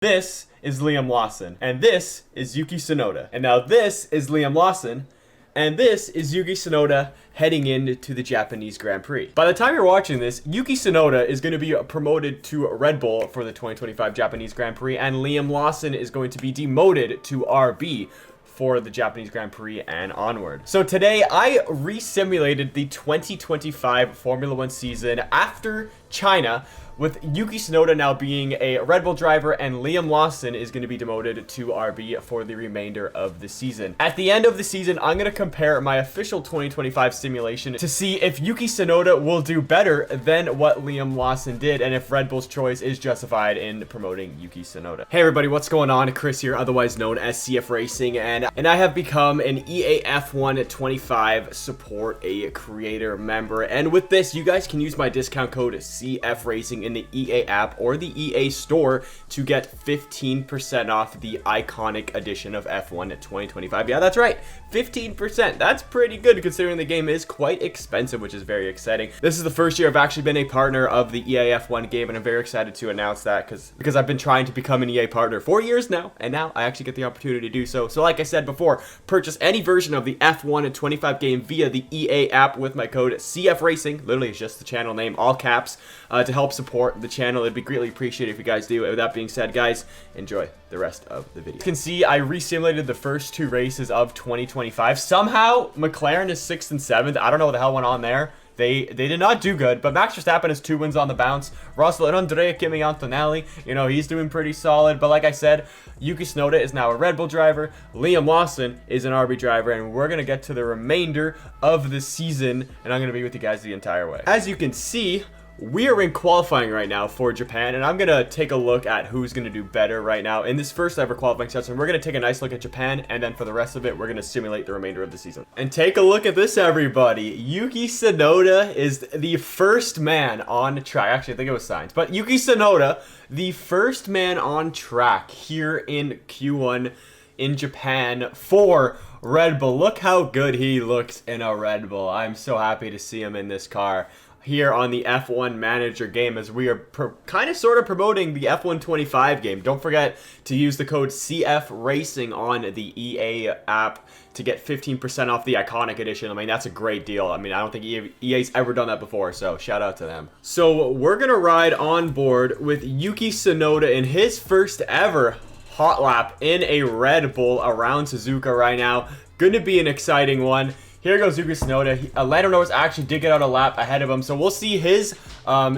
This is Liam Lawson, and this is Yuki Tsunoda. And now this is Liam Lawson, and this is Yuki Tsunoda heading into the Japanese Grand Prix. By the time you're watching this, Yuki Tsunoda is going to be promoted to Red Bull for the 2025 Japanese Grand Prix, and Liam Lawson is going to be demoted to RB for the Japanese Grand Prix and onward. So today I re-simulated the 2025 Formula 1 season after China, with Yuki Tsunoda now being a Red Bull driver and Liam Lawson is going to be demoted to RB for the remainder of the season. At the end of the season, I'm going to compare my official 2025 simulation to see if Yuki Tsunoda will do better than what Liam Lawson did and if Red Bull's choice is justified in promoting Yuki Tsunoda. Hey everybody, what's going on? Chris here, otherwise known as CF Racing, and I have become an EA F1 25 support a creator member, and with this you guys can use my discount code CF Racing in the EA app or the EA store to get 15% off the iconic edition of F1 2025. Yeah, that's right, 15%. That's pretty good considering the game is quite expensive, which is very exciting. This is the first year I've actually been a partner of the EA F1 game, and I'm very excited to announce that because I've been trying to become an EA partner for years now, and now I actually get the opportunity to do so. So like I said before, purchase any version of the F1 25 game via the EA app with my code CF Racing. Literally, it's just the channel name, all caps, to help support the channel. It'd be greatly appreciated if you guys do. With that being said, guys, enjoy the rest of the video. You can see I re-simulated the first two races of 2025. Somehow McLaren is 6th and 7th. I don't know what the hell went on there. They did not do good, but Max Verstappen has 2 wins on the bounce. Russell and Andrea Kimi Antonelli, you know, he's doing pretty solid. But like I said, Yuki Tsunoda is now a Red Bull driver. Liam Lawson is an RB driver, and we're going to get to the remainder of the season, and I'm going to be with you guys the entire way. As you can see, we are in qualifying right now for Japan, and I'm going to take a look at who's going to do better right now in this first ever qualifying session. We're going to take a nice look at Japan, and then for the rest of it, we're going to simulate the remainder of the season. And take a look at this, everybody. Yuki Tsunoda is the first man on track. Actually, I think it was Sainz, but Yuki Tsunoda, the first man on track here in Q1 in Japan for Red Bull. Look how good he looks in a Red Bull. I'm so happy to see him in this car here on the F1 Manager game, as we are kind of sort of promoting the F1 25 game. Don't forget to use the code CF Racing on the EA app to get 15% off the iconic edition. I mean, that's a great deal. I mean, I don't think EA's ever done that before, so shout out to them. So we're gonna ride on board with Yuki Tsunoda in his first ever hot lap in a Red Bull around Suzuka right now. Going to be an exciting one. Here goes Yuki Tsunoda. Lando Norris actually did get out a lap ahead of him, so we'll see his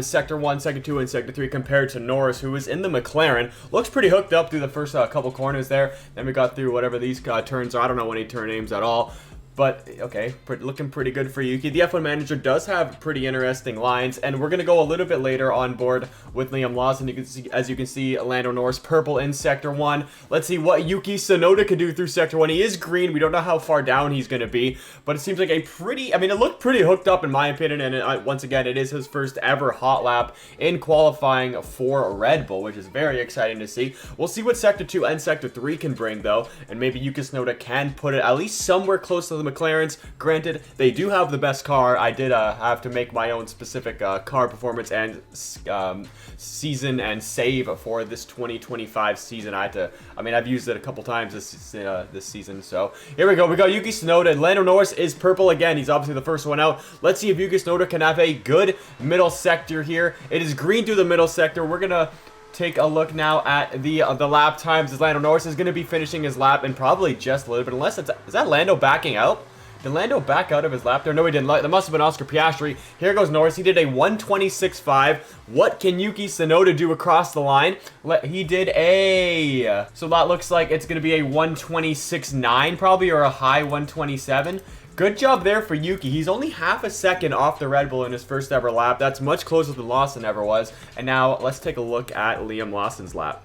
Sector 1, Sector 2, and Sector 3 compared to Norris, who was in the McLaren. Looks pretty hooked up through the first couple corners there. Then we got through whatever these turns are. I don't know any turn names at all. But, okay, looking pretty good for Yuki. The F1 Manager does have pretty interesting lines, and we're going to go a little bit later on board with Liam Lawson. You can see, as you can see, Lando Norris purple in Sector 1. Let's see what Yuki Tsunoda can do through Sector 1. He is green. We don't know how far down he's going to be, but it seems like a pretty, I mean, it looked pretty hooked up in my opinion, and once again, it is his first ever hot lap in qualifying for Red Bull, which is very exciting to see. We'll see what Sector 2 and Sector 3 can bring, though, and maybe Yuki Tsunoda can put it at least somewhere close to the McLarens. Granted, they do have the best car. I did have to make my own specific car performance and season and save for this 2025 season. I've used it a couple times this season. So here we go. We got Yuki Tsunoda. Lando Norris is purple again. He's obviously the first one out. Let's see if Yuki Tsunoda can have a good middle sector here. It is green through the middle sector. We're gonna take a look now at the lap times, as Lando Norris is going to be finishing his lap in probably just a little bit, unless is that Lando backing out? Did Lando back out of his lap there? No, he didn't. That must have been Oscar Piastri. Here goes Norris. He did a 1:26.5. What can Yuki Tsunoda do across the line? He did a... So that looks like it's going to be a 1:26.9 probably, or a high 1:27. Good job there for Yuki. He's only half a second off the Red Bull in his first ever lap. That's much closer than Lawson ever was. And now let's take a look at Liam Lawson's lap.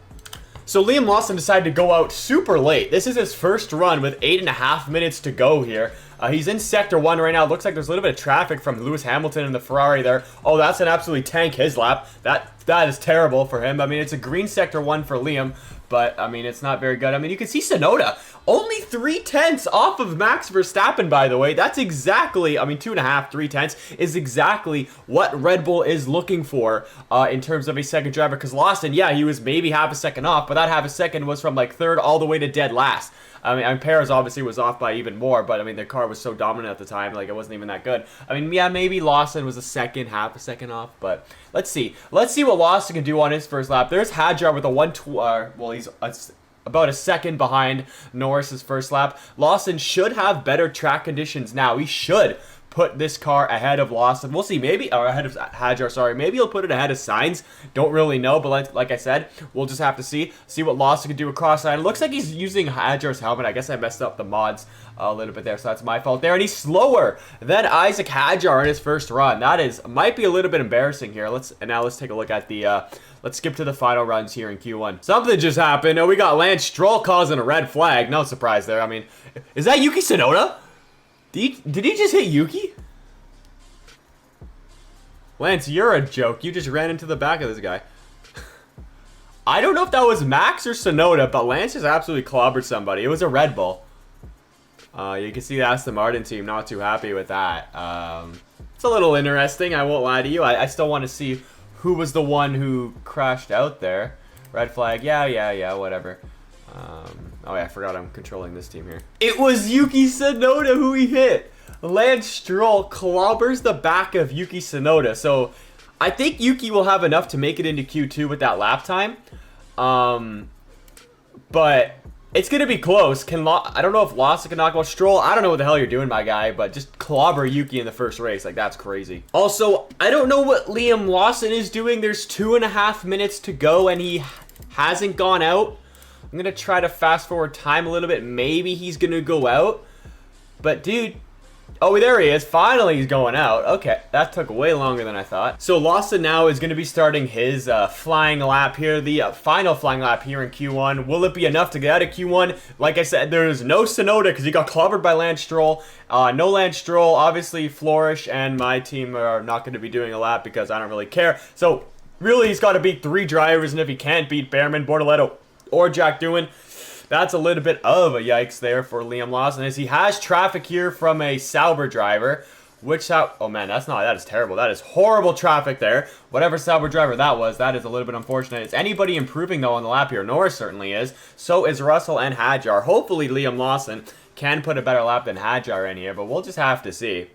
So Liam Lawson decided to go out super late. This is his first run with 8.5 minutes to go here. He's in Sector 1 right now. It looks like there's a little bit of traffic from Lewis Hamilton and the Ferrari there. Oh, that's an absolutely tank his lap. That That is terrible for him. I mean, it's a green sector 1 for Liam, but, I mean, it's not very good. I mean, you can see Tsunoda, only 3/10 off of Max Verstappen, by the way. That's exactly, I mean, 2.5, 3/10 is exactly what Red Bull is looking for in terms of a second driver. Because Lawson, yeah, he was maybe half a second off, but that half a second was from, like, third all the way to dead last. I mean, Perez obviously was off by even more, but, I mean, their car was so dominant at the time, like, it wasn't even that good. I mean, yeah, maybe Lawson was half a second off, but let's see. Let's see what Lawson can do on his first lap. There's Hadjar with a well, he's about a second behind Norris's first lap. Lawson should have better track conditions now. He should put this car ahead of Lawson. We'll see, maybe, or ahead of Hadjar, sorry. Maybe he'll put it ahead of Sainz. Don't really know, but like I said, we'll just have to see what Lawson can do across that. It looks like he's using Hadjar's helmet. I guess I messed up the mods a little bit there, so that's my fault there. And he's slower than Isaac Hadjar in his first run. That might be a little bit embarrassing here. Now let's take a look at the let's skip to the final runs here in Q1. Something just happened. Oh, we got Lance Stroll causing a red flag. No surprise there. I mean, is that Yuki Tsunoda? Did he just hit Yuki? Lance, you're a joke. You just ran into the back of this guy. I don't know if that was Max or Tsunoda, but Lance just absolutely clobbered somebody. It was a Red Bull. You can see the Aston Martin team not too happy with that. It's a little interesting, I won't lie to you. I still want to see who was the one who crashed out there. Red flag, yeah, whatever. Oh yeah, I forgot I'm controlling this team here. It was Yuki Tsunoda who he hit. Lance Stroll clobbers the back of Yuki Tsunoda. So I think Yuki will have enough to make it into Q2 with that lap time. But it's going to be close. I don't know if Lawson can knock out Stroll. I don't know what the hell you're doing, my guy, but just clobber Yuki in the first race. Like, that's crazy. Also, I don't know what Liam Lawson is doing. There's 2.5 minutes to go, and he hasn't gone out. I'm going to try to fast forward time a little bit. Maybe he's going to go out. But, dude... Oh, there he is. Finally, he's going out. Okay, that took way longer than I thought. So Lawson now is going to be starting his flying lap here, the final flying lap here in Q1. Will it be enough to get out of Q1? Like I said, there's no Tsunoda because he got clobbered by Lance Stroll. No Lance Stroll. Obviously, Flourish and my team are not going to be doing a lap because I don't really care. So, really, he's got to beat 3 drivers, and if he can't beat Behrman, Bortoletto, or Jack Doohan, that's a little bit of a yikes there for Liam Lawson, as he has traffic here from a Sauber driver. Oh man, that is terrible. That is horrible traffic there. Whatever Sauber driver that was, that is a little bit unfortunate. Is anybody improving though on the lap here? Norris certainly is. So is Russell and Hadjar. Hopefully Liam Lawson can put a better lap than Hadjar in here, but we'll just have to see.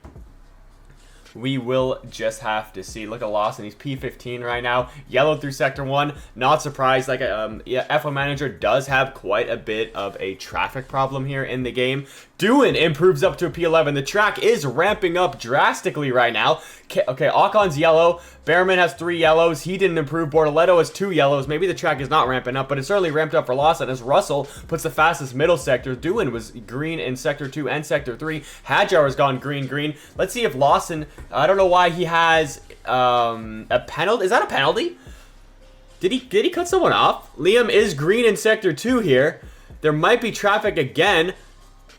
We will just have to see. Look at Lawson. He's P15 right now. Yellow through Sector 1. Not surprised. Like, yeah, F1 Manager does have quite a bit of a traffic problem here in the game. Doohan improves up to a P11. The track is ramping up drastically right now. Okay, Ocon's yellow. Behrman has 3 yellows. He didn't improve. Bortoletto has 2 yellows. Maybe the track is not ramping up, but it's certainly ramped up for Lawson as Russell puts the fastest middle sector. Doohan was green in Sector 2 and Sector 3. Hadjar has gone green. Let's see if Lawson... I don't know why he has a penalty. Is that a penalty? Did he cut someone off? Liam is green in Sector 2 here. There might be traffic again.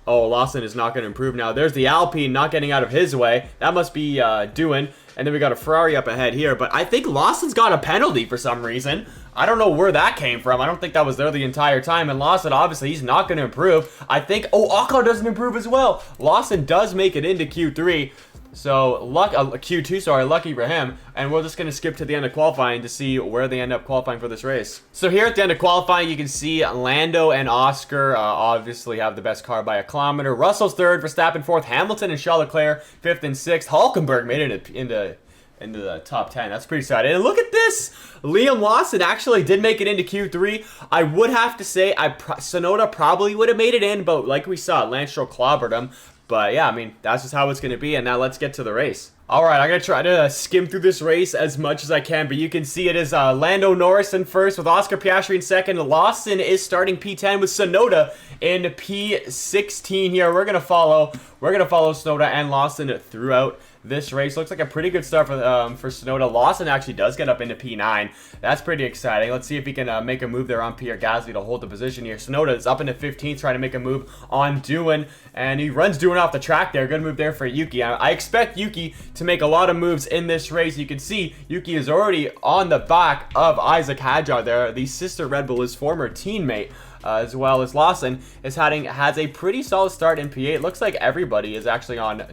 Oh, Lawson is not going to improve now. There's the Alpine not getting out of his way. That must be Doohan. And then we got a Ferrari up ahead here. But I think Lawson's got a penalty for some reason. I don't know where that came from. I don't think that was there the entire time. And Lawson, obviously, he's not going to improve. I think... Oh, Ocon doesn't improve as well. Lawson does make it into Q3. So, Q2, sorry, lucky for him. And we're just going to skip to the end of qualifying to see where they end up qualifying for this race. So here at the end of qualifying, you can see Lando and Oscar obviously have the best car by a kilometer. Russell's 3rd, Verstappen 4th, Hamilton and Charles Leclerc 5th and 6th. Hulkenberg made it into the top 10. That's pretty exciting. And look at this! Liam Lawson actually did make it into Q3. I would have to say Tsunoda probably would have made it in, but like we saw, Lance Stroll clobbered him. But yeah, I mean, that's just how it's going to be. And now let's get to the race. Alright, I'm going to try to skim through this race as much as I can. But you can see it is Lando Norris in first with Oscar Piastri in second. Lawson is starting P10 with Tsunoda in P16 here. We're going to follow Tsunoda and Lawson throughout this race. Looks like a pretty good start for Tsunoda. Lawson actually does get up into P9. That's pretty exciting. Let's see if he can make a move there on Pierre Gasly to hold the position here. Tsunoda is up into 15th, trying to make a move on Doohan, and he runs Doohan off the track there. Good move there for Yuki. I expect Yuki to make a lot of moves in this race. You can see Yuki is already on the back of Isaac Hadjar there, the sister Red Bull, his former teammate. As well as Lawson has a pretty solid start in P8. Looks like everybody is actually on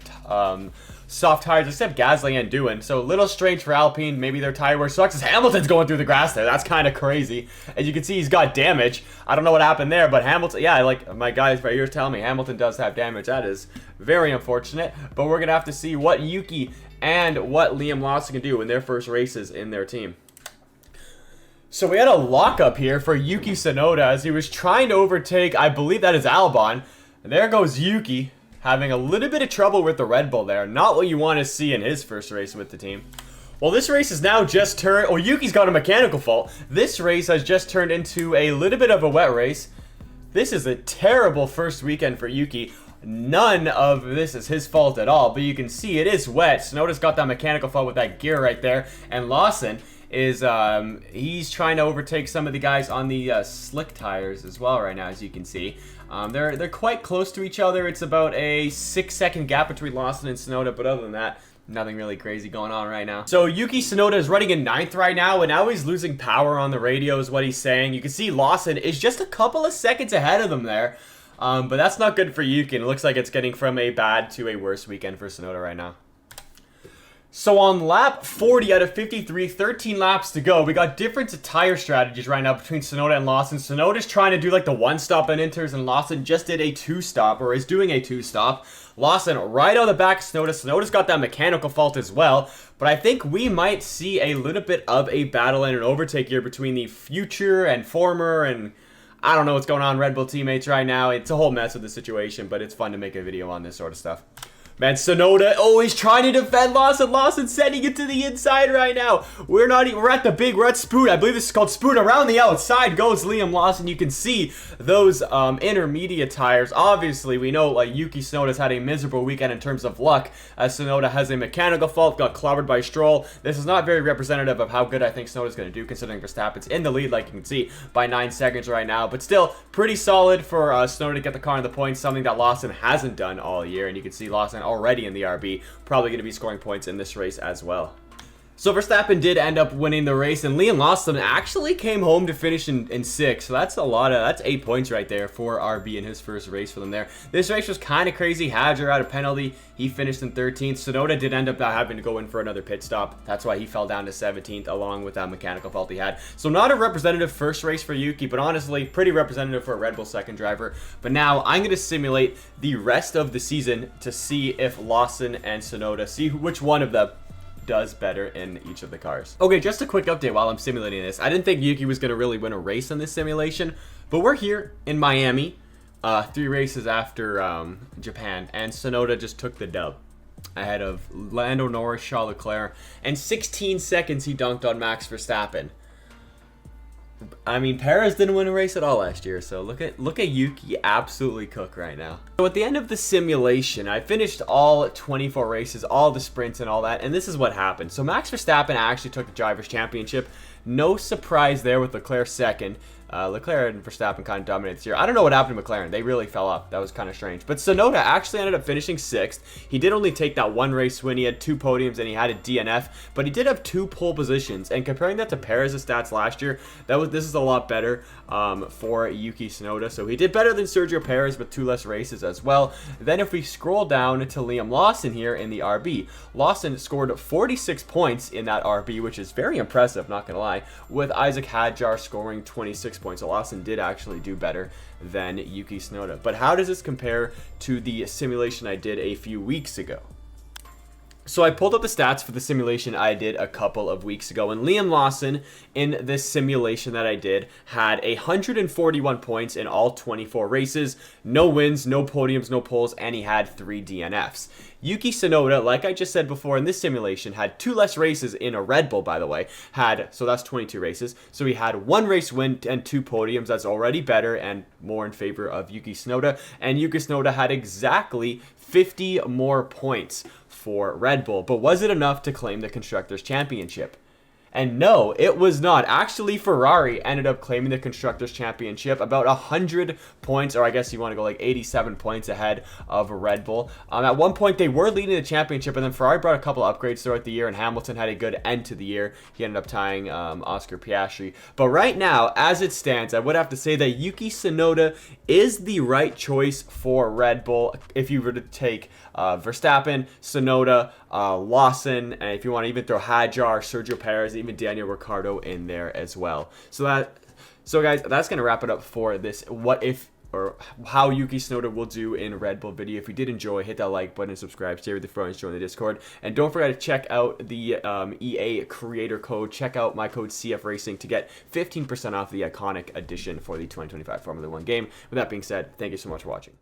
soft tires except Gasly and Doohan. So a little strange for Alpine. Maybe their tire wear sucks as Hamilton's going through the grass there. That's kind of crazy. As you can see, he's got damage. I don't know what happened there, but Hamilton, yeah, like my guys right here telling me, Hamilton does have damage. That is very unfortunate. But we're going to have to see what Yuki and what Liam Lawson can do in their first races in their team. So we had a lockup here for Yuki Tsunoda as he was trying to overtake, I believe that is Albon. And there goes Yuki, having a little bit of trouble with the Red Bull there. Not what you want to see in his first race with the team. Well, this race has now just turned... Oh, Yuki's got a mechanical fault. This race has just turned into a little bit of a wet race. This is a terrible first weekend for Yuki. None of this is his fault at all, but you can see it is wet. Tsunoda's got that mechanical fault with that gear right there. And Lawson is he's trying to overtake some of the guys on the slick tires as well right now, as you can see. They're quite close to each other. It's about a 6-second gap between Lawson and Tsunoda, but other than that, nothing really crazy going on right now. So Yuki Tsunoda is running in 9th right now, and now he's losing power on the radio is what he's saying. You can see Lawson is just a couple of seconds ahead of them there. But that's not good for Yuki, and it looks like it's getting from a bad to a worse weekend for Tsunoda right now. So on lap 40 out of 53, 13 laps to go, we got different tire strategies right now between Tsunoda and Lawson. Tsunoda's trying to do like the one-stop on inters, and Lawson just did a two-stop, or is doing a two-stop. Lawson right on the back of Tsunoda. Tsunoda's got that mechanical fault as well, but I think we might see a little bit of a battle and an overtake here between the future and former and... I don't know what's going on Red Bull teammates right now. It's a whole mess of the situation, but it's fun to make a video on this sort of stuff. Man, Tsunoda, oh, he's trying to defend Lawson. Lawson sending it to the inside right now. We're at Spoon. I believe this is called Spoon. Around the outside goes Liam Lawson. You can see those intermediate tires. Obviously, we know like Yuki Tsunoda's had a miserable weekend in terms of luck, as Tsunoda has a mechanical fault, got clobbered by Stroll. This is not very representative of how good I think Tsunoda's going to do, considering Verstappen's in the lead, like you can see, by 9 seconds right now. But still, pretty solid for Tsunoda to get the car in the points, something that Lawson hasn't done all year. And you can see Lawson already in the RB, probably going to be scoring points in this race as well. So Verstappen did end up winning the race, and Liam Lawson actually came home to finish in 6th. So that's 8 points right there for RB in his first race for them there. This race was kind of crazy. Hadjar had a penalty. He finished in 13th. Tsunoda did end up having to go in for another pit stop. That's why he fell down to 17th along with that mechanical fault he had. So not a representative first race for Yuki, but honestly pretty representative for a Red Bull second driver. But now I'm going to simulate the rest of the season to see if Lawson and Tsunoda, see which one of them does better in each of the cars. Okay, just a quick update while I'm simulating this. I didn't think Yuki was going to really win a race in this simulation, but we're here in Miami, 3 races after Japan, and Tsunoda just took the dub ahead of Lando Norris, Charles Leclerc, and 16 seconds he dunked on Max Verstappen. I mean, Perez didn't win a race at all last year, so look at Yuki absolutely cook right now. So at the end of the simulation, I finished all 24 races, all the sprints and all that, and this is what happened. So Max Verstappen actually took the Drivers' Championship. No surprise there with Leclerc second. Leclerc and Verstappen kind of dominated this year. I don't know what happened to McLaren. They really fell off. That was kind of strange. But Tsunoda actually ended up finishing 6th. He did only take that 1 race win. He had 2 podiums and he had a DNF, but he did have 2 pole positions. And comparing that to Perez's stats last year, this is a lot better for Yuki Tsunoda. So he did better than Sergio Perez with 2 less races as well. Then if we scroll down to Liam Lawson here in the RB, Lawson scored 46 points in that RB, which is very impressive, not gonna lie, with Isaac Hadjar scoring 26 points. So Lawson did actually do better than Yuki Tsunoda. But how does this compare to the simulation I did a few weeks ago? So I pulled up the stats for the simulation I did a couple of weeks ago, and Liam Lawson in this simulation that I did had 141 points in all 24 races, no wins, no podiums, no poles, and he had 3 DNFs. Yuki Tsunoda, like I just said before in this simulation, had 2 less races in a Red Bull, by the way. So that's 22 races. So he had 1 race win and 2 podiums. That's already better and more in favor of Yuki Tsunoda. And Yuki Tsunoda had exactly 50 more points for Red Bull. But was it enough to claim the Constructors' Championship? And no, it was not. Actually, Ferrari ended up claiming the Constructors' Championship about 100 points, or I guess you want to go like 87 points ahead of Red Bull. At one point, they were leading the championship, and then Ferrari brought a couple of upgrades throughout the year, and Hamilton had a good end to the year. He ended up tying Oscar Piastri. But right now, as it stands, I would have to say that Yuki Tsunoda is the right choice for Red Bull if you were to take Verstappen, Tsunoda, Lawson, and if you want to even throw Hadjar, Sergio Perez, even Daniel Ricciardo in there as well. So guys, that's going to wrap it up for this what if or how Yuki Tsunoda will do in Red Bull video. If you did enjoy, hit that like button and subscribe, share with your friends, join the Discord, and don't forget to check out the EA creator code. Check out my code CF Racing to get 15% off the iconic edition for the 2025 Formula 1 game. With that being said, thank you so much for watching.